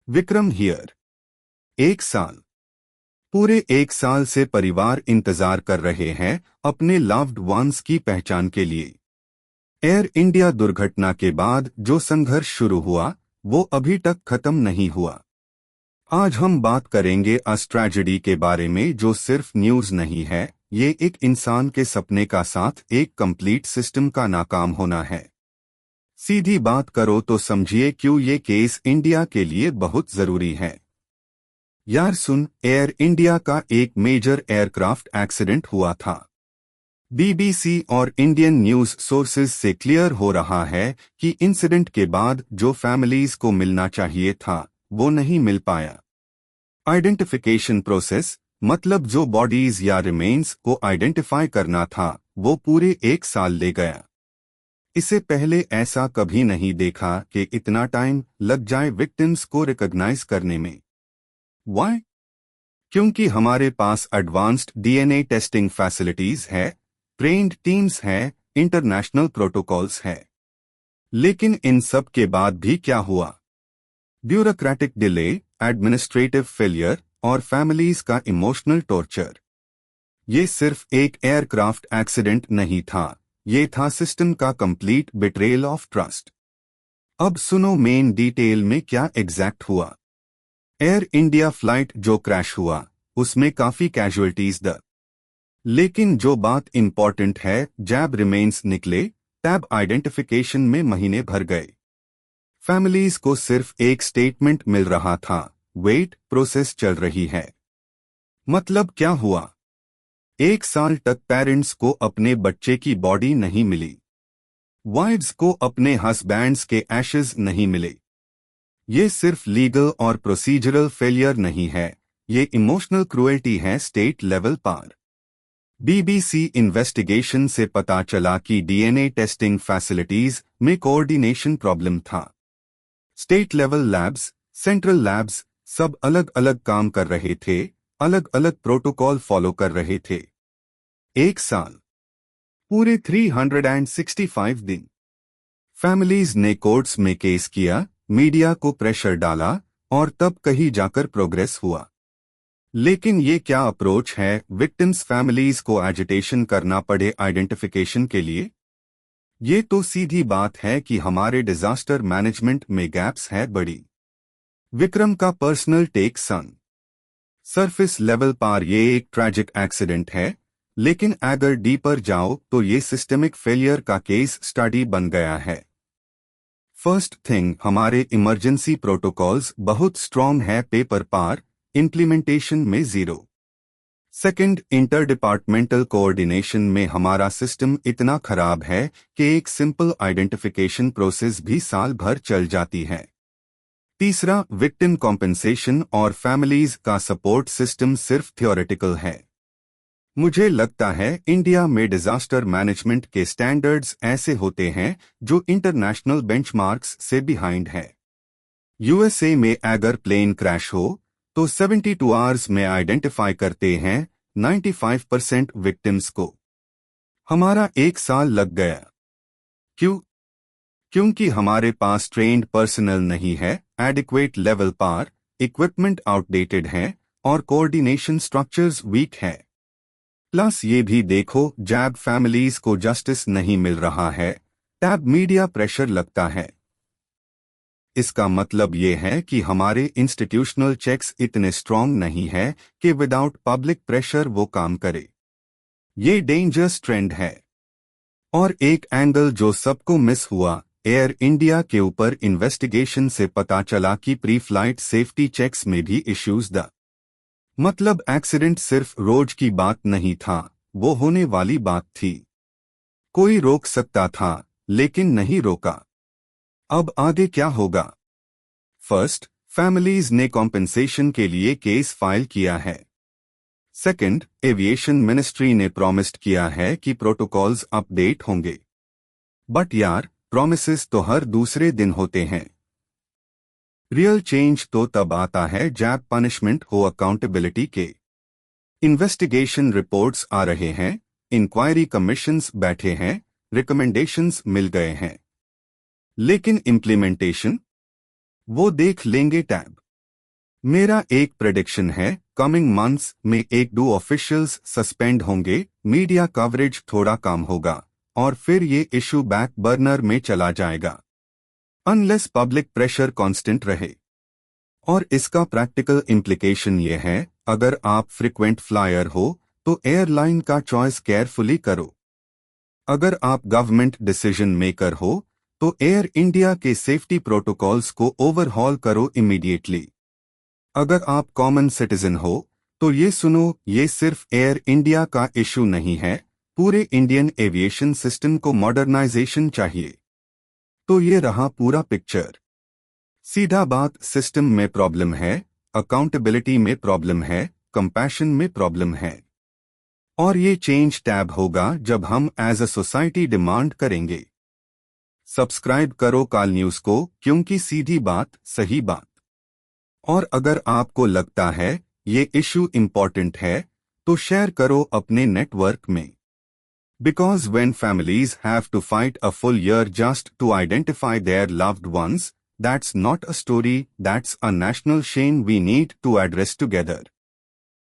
Vikram here. 1 साल। पूरे 1 साल से परिवार इंतजार कर रहे हैं अपने लव्ड वंस की पहचान के लिए। एयर इंडिया दुर्घटना के बाद जो संघर्ष शुरू हुआ वो अभी तक खत्म नहीं हुआ। आज हम बात करेंगे उस ट्रेजेडी के बारे में जो सिर्फ न्यूज नहीं है, ये एक इंसान के सपने का साथ एक कंप्लीट सिस्टम का नाकाम होना है। सीधी बात करो तो समझिए क्यों ये केस इंडिया के लिए बहुत जरूरी है। यार सुन, एयर इंडिया का एक मेजर एयरक्राफ्ट एक्सीडेंट हुआ था। बीबीसी और इंडियन न्यूज सोर्सेज से क्लियर हो रहा है कि इंसिडेंट के बाद जो फैमिलीज को मिलना चाहिए था वो नहीं मिल पाया। आइडेंटिफिकेशन प्रोसेस, मतलब जो बॉडीज या रिमेन्स को आइडेंटिफाई करना था, वो पूरे 1 साल ले गया। इससे पहले ऐसा कभी नहीं देखा कि इतना टाइम लग जाए विक्टिम्स को रिकॉग्नाइज करने में। व्हाई? क्योंकि हमारे पास एडवांस्ड डीएनए टेस्टिंग फैसिलिटीज है, ट्रेन्ड टीम्स हैं, इंटरनेशनल प्रोटोकॉल्स है। लेकिन इन सब के बाद भी क्या हुआ? ब्यूरोक्रेटिक डिले, एडमिनिस्ट्रेटिव फेलियर और फैमिलीज का इमोशनल टॉर्चर। ये सिर्फ एक एयरक्राफ्ट एक्सीडेंट नहीं था, ये था सिस्टम का कंप्लीट बिट्रेयल ऑफ ट्रस्ट। अब सुनो मेन डिटेल में क्या एग्जैक्ट हुआ। एयर इंडिया फ्लाइट जो क्रैश हुआ उसमें काफी कैजुअलिटीज द। लेकिन जो बात इंपॉर्टेंट है, जैब रिमेन्स निकले, टैब आइडेंटिफिकेशन में महीने भर गए। फैमिलीज को सिर्फ एक स्टेटमेंट मिल रहा था, वेट, प्रोसेस चल रही है। मतलब क्या हुआ? 1 साल तक पेरेंट्स को अपने बच्चे की बॉडी नहीं मिली, वाइफ्स को अपने हस्बैंड्स के एशेज नहीं मिले। ये सिर्फ लीगल और प्रोसीजरल फेलियर नहीं है, ये इमोशनल क्रुएल्टी है स्टेट लेवल पर। बीबीसी इन्वेस्टिगेशन से पता चला कि डीएनए टेस्टिंग फैसिलिटीज में कोऑर्डिनेशन प्रॉब्लम था। State level labs, central labs सब अलग अलग काम कर रहे थे, अलग अलग प्रोटोकॉल फॉलो कर रहे थे। 1 साल, पूरे 365 दिन। फैमिलीज ने कोर्ट्स में केस किया, मीडिया को प्रेशर डाला और तब कहीं जाकर प्रोग्रेस हुआ। लेकिन ये क्या अप्रोच है, विक्टिम्स फैमिलीज को एजिटेशन करना पड़े आइडेंटिफिकेशन के लिए? ये तो सीधी बात है कि हमारे डिजास्टर मैनेजमेंट में गैप्स है बड़ी। विक्रम का पर्सनल टेक सन। सरफेस लेवल पर ये एक ट्रैजिक एक्सीडेंट है, लेकिन अगर डीपर जाओ तो ये सिस्टमिक फेलियर का केस स्टडी बन गया है। फर्स्ट थिंग, हमारे इमरजेंसी प्रोटोकॉल्स बहुत स्ट्रॉन्ग है पेपर पर, इम्प्लीमेंटेशन में zero. Second, inter departmental coordination में हमारा सिस्टम इतना खराब है कि एक सिंपल आइडेंटिफिकेशन प्रोसेस भी साल भर चल जाती है। तीसरा, विक्टिम कॉम्पेंसेशन और फैमिलीज का सपोर्ट सिस्टम सिर्फ थ्योरेटिकल है। मुझे लगता है इंडिया में डिजास्टर मैनेजमेंट के स्टैंडर्ड्स ऐसे होते हैं जो इंटरनेशनल बेंचमार्क्स से बिहाइंड है। यूएसए में अगर प्लेन क्रैश हो तो 72 आवर्स में आइडेंटिफाई करते हैं 95% विक्टिम्स को। हमारा 1 साल लग गया। क्यों? क्योंकि हमारे पास ट्रेन्ड पर्सनल नहीं है, एडिक्वेट लेवल पर, इक्विपमेंट आउटडेटेड है और कोऑर्डिनेशन स्ट्रक्चर्स वीक है। प्लस ये भी देखो, जैब फैमिलीज को जस्टिस नहीं मिल रहा है, टैब मीडिया प्रेशर लगता है। इसका मतलब ये है कि हमारे इंस्टीट्यूशनल चेक्स इतने स्ट्रॉन्ग नहीं है कि विदाउट पब्लिक प्रेशर वो काम करे। ये डेंजरस ट्रेंड है। और एक एंगल जो सबको मिस हुआ, एयर इंडिया के ऊपर इन्वेस्टिगेशन से पता चला कि प्री फ्लाइट सेफ्टी चेक्स में भी इश्यूज द। मतलब एक्सीडेंट सिर्फ रोज की बात नहीं था, वो होने वाली बात थी। कोई रोक सकता था लेकिन नहीं रोका। अब आगे क्या होगा? फर्स्ट, फैमिलीज ने कॉम्पेंसेशन के लिए केस फाइल किया है। सेकंड, एविएशन मिनिस्ट्री ने प्रॉमिस्ड किया है कि प्रोटोकॉल्स अपडेट होंगे। बट यार, प्रॉमिसेस तो हर दूसरे दिन होते हैं। रियल चेंज तो तब आता है जब पनिशमेंट हो अकाउंटेबिलिटी के। इन्वेस्टिगेशन रिपोर्ट्स आ रहे हैं, इंक्वायरी कमीशंस बैठे हैं, रिकमेंडेशंस मिल गए हैं। लेकिन इम्प्लीमेंटेशन, वो देख लेंगे टैब। मेरा एक प्रेडिक्शन है, कमिंग मंथ्स में 1-2 ऑफिशियल्स सस्पेंड होंगे, मीडिया कवरेज थोड़ा कम होगा और फिर ये इशू बैक बर्नर में चला जाएगा अनलेस पब्लिक प्रेशर कांस्टेंट रहे। और इसका प्रैक्टिकल इम्प्लीकेशन ये है, अगर आप फ्रिक्वेंट फ्लायर हो तो एयरलाइन का चॉइस केयरफुली करो। अगर आप गवर्नमेंट डिसीजन मेकर हो तो एयर इंडिया के सेफ्टी प्रोटोकॉल्स को ओवरहॉल करो इमीडिएटली। अगर आप कॉमन सिटीजन हो तो ये सुनो, ये सिर्फ एयर इंडिया का इशू नहीं है, पूरे इंडियन एविएशन सिस्टम को मॉडर्नाइजेशन चाहिए। तो ये रहा पूरा पिक्चर। सीधा बात, सिस्टम में प्रॉब्लम है, अकाउंटेबिलिटी में प्रॉब्लम है, कंपैशन में प्रॉब्लम है। और ये चेंज टैब होगा जब हम एज अ सोसाइटी डिमांड करेंगे। सब्सक्राइब करो काल न्यूज को, क्योंकि सीधी बात सही बात। और अगर आपको लगता है ये इशू इम्पॉर्टेंट है तो शेयर करो अपने नेटवर्क में। Because when families have to fight a full year just to identify their loved ones, that's not a story, that's a national shame we need to address together.